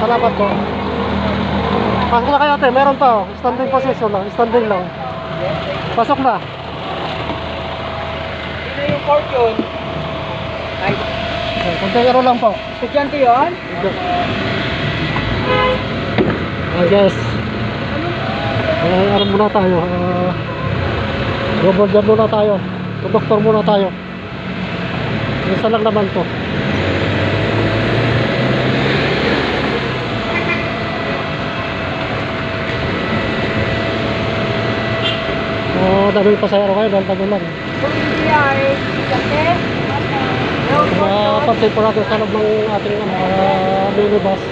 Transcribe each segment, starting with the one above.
Salamat po. Pasok na kayo ate, meron pa oh. Standing position lang, standing lang. Pasok na. Sino yung fortune? Ay, Kontekero lang po. estudyante yun? Yes. Ano muna tayo? Global job muna tayo. Doktor muna tayo. Isa lang naman to. Daming pasayaro kayo dahil tagulan. Kung hindi ay estudyante? Mapansin po natin sa loob ng ating minibus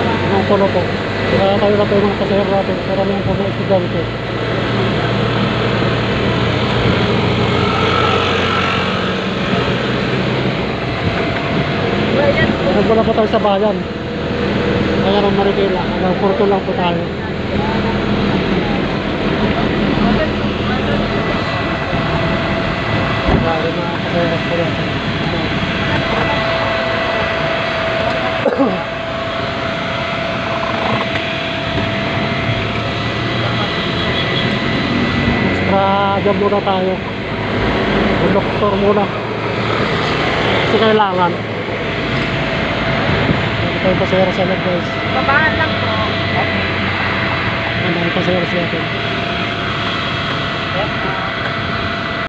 ng puno po. Kaya tayo na po yung mga pasayaro natin. Karamihan po ng estudyante. Nagmula po tayo sa bayan. Kaya ng Marikina. Hanggang Porto lang po tayo. Extra job muna tayo. Doktor muna. Kasi kailangan. Hindi tayo pasayara sa loob guys. Babaan lang po. Hindi tayo pasayara sa atin. Yes,